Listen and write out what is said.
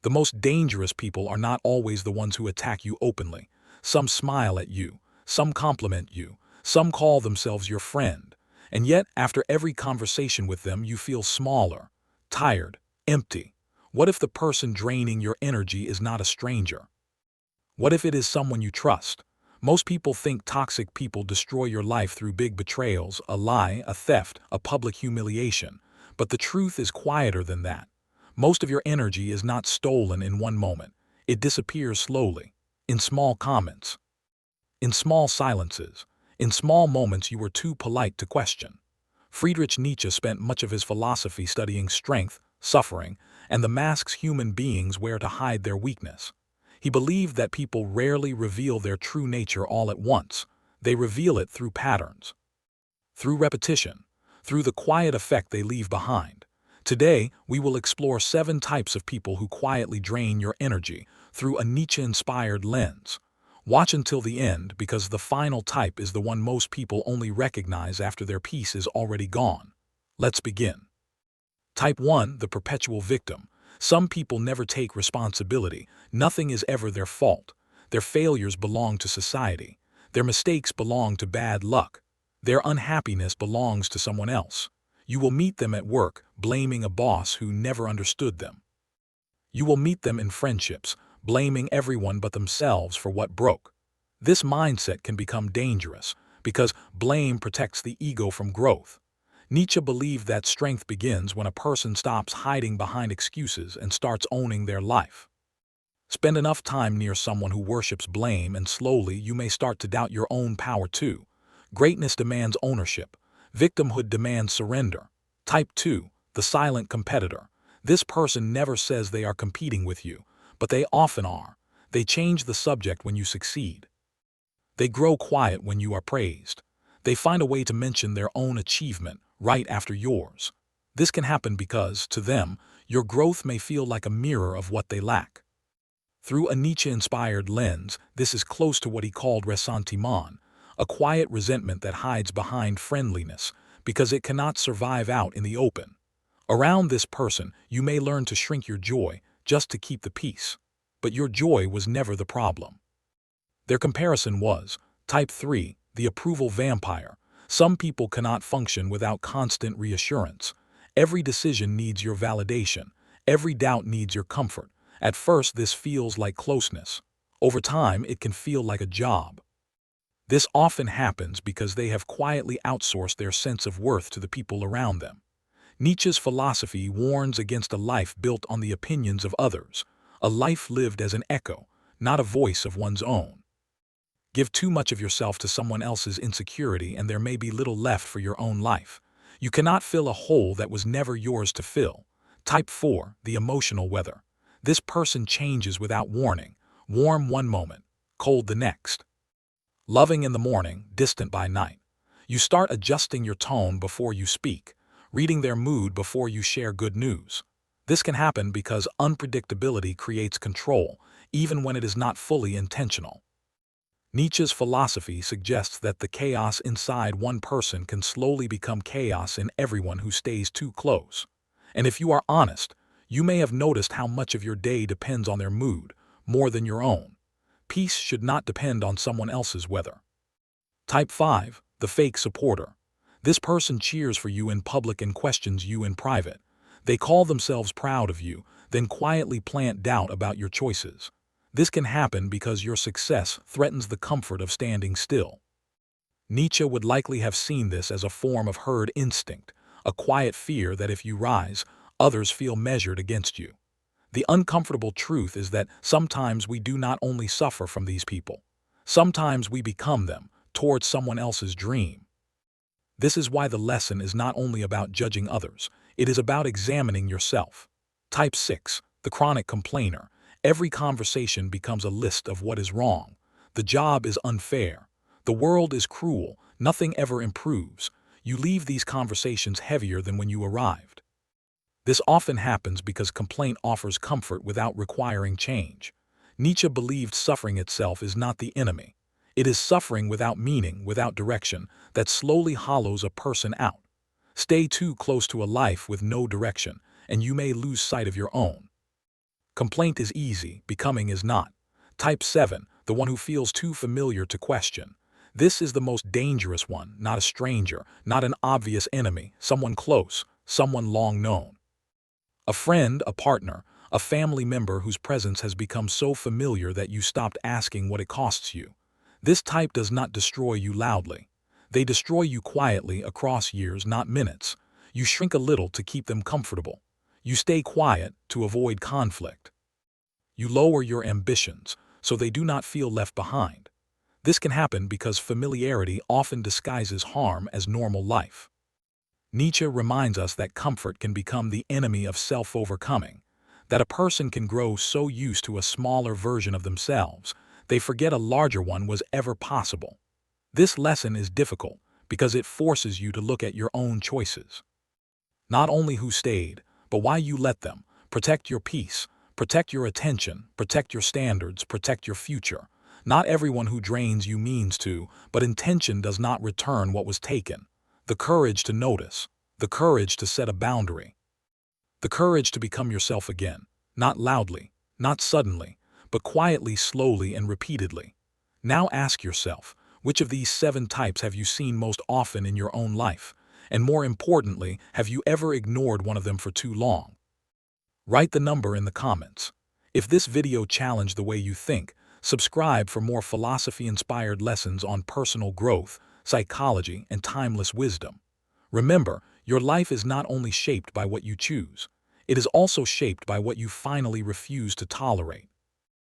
The most dangerous people are not always the ones who attack you openly. Some smile at you, some compliment you, some call themselves your friend. And yet, after every conversation with them, you feel smaller, tired, empty. What if the person draining your energy is not a stranger? What if it is someone you trust? Most people think toxic people destroy your life through big betrayals, a lie, a theft, a public humiliation. But the truth is quieter than that. Most of your energy is not stolen in one moment. It disappears slowly, in small comments, in small silences, in small moments you were too polite to question. Friedrich Nietzsche spent much of his philosophy studying strength, suffering, and the masks human beings wear to hide their weakness. He believed that people rarely reveal their true nature all at once. They reveal it through patterns, through repetition, through the quiet effect they leave behind. Today, we will explore 7 types of people who quietly drain your energy through a Nietzsche-inspired lens. Watch until the end because the final type is the one most people only recognize after their peace is already gone. Let's begin. Type 1, the perpetual victim. Some people never take responsibility. Nothing is ever their fault. Their failures belong to society. Their mistakes belong to bad luck. Their unhappiness belongs to someone else. You will meet them at work, blaming a boss who never understood them. You will meet them in friendships, blaming everyone but themselves for what broke. This mindset can become dangerous because blame protects the ego from growth. Nietzsche believed that strength begins when a person stops hiding behind excuses and starts owning their life. Spend enough time near someone who worships blame and slowly you may start to doubt your own power too. Greatness demands ownership. Victimhood demands surrender. Type 2, the silent competitor. This person never says they are competing with you, but they often are. They change the subject when you succeed. They grow quiet when you are praised. They find a way to mention their own achievement right after yours. This can happen because, to them, your growth may feel like a mirror of what they lack. Through a Nietzsche-inspired lens, this is close to what he called ressentiment, a quiet resentment that hides behind friendliness because it cannot survive out in the open. Around this person, you may learn to shrink your joy just to keep the peace. But your joy was never the problem. Their comparison was. Type 3, the approval vampire. Some people cannot function without constant reassurance. Every decision needs your validation. Every doubt needs your comfort. At first, this feels like closeness. Over time, it can feel like a job. This often happens because they have quietly outsourced their sense of worth to the people around them. Nietzsche's philosophy warns against a life built on the opinions of others, a life lived as an echo, not a voice of one's own. Give too much of yourself to someone else's insecurity and there may be little left for your own life. You cannot fill a hole that was never yours to fill. Type 4, the emotional weather. This person changes without warning, warm one moment, cold the next. Loving in the morning, distant by night. You start adjusting your tone before you speak, reading their mood before you share good news. This can happen because unpredictability creates control, even when it is not fully intentional. Nietzsche's philosophy suggests that the chaos inside one person can slowly become chaos in everyone who stays too close. And if you are honest, you may have noticed how much of your day depends on their mood, more than your own. Peace should not depend on someone else's weather. Type 5, the fake supporter. This person cheers for you in public and questions you in private. They call themselves proud of you, then quietly plant doubt about your choices. This can happen because your success threatens the comfort of standing still. Nietzsche would likely have seen this as a form of herd instinct, a quiet fear that if you rise, others feel measured against you. The uncomfortable truth is that sometimes we do not only suffer from these people. Sometimes we become them, towards someone else's dream. This is why the lesson is not only about judging others, it is about examining yourself. Type 6, the chronic complainer. Every conversation becomes a list of what is wrong. The job is unfair. The world is cruel. Nothing ever improves. You leave these conversations heavier than when you arrived. This often happens because complaint offers comfort without requiring change. Nietzsche believed suffering itself is not the enemy. It is suffering without meaning, without direction, that slowly hollows a person out. Stay too close to a life with no direction, and you may lose sight of your own. Complaint is easy, becoming is not. Type 7, the one who feels too familiar to question. This is the most dangerous one, not a stranger, not an obvious enemy, someone close, someone long known. A friend, a partner, a family member whose presence has become so familiar that you stopped asking what it costs you. This type does not destroy you loudly. They destroy you quietly across years, not minutes. You shrink a little to keep them comfortable. You stay quiet to avoid conflict. You lower your ambitions so they do not feel left behind. This can happen because familiarity often disguises harm as normal life. Nietzsche reminds us that comfort can become the enemy of self-overcoming, that a person can grow so used to a smaller version of themselves, they forget a larger one was ever possible. This lesson is difficult because it forces you to look at your own choices. Not only who stayed, but why you let them. Protect your peace, protect your attention, protect your standards, protect your future. Not everyone who drains you means to, but intention does not return what was taken. The courage to notice, the courage to set a boundary, the courage to become yourself again, not loudly, not suddenly, but quietly, slowly, and repeatedly. Now ask yourself, which of these 7 types have you seen most often in your own life? And more importantly, have you ever ignored one of them for too long? Write the number in the comments. If this video challenged the way you think, subscribe for more philosophy-inspired lessons on personal growth, psychology, and timeless wisdom. Remember, your life is not only shaped by what you choose, it is also shaped by what you finally refuse to tolerate.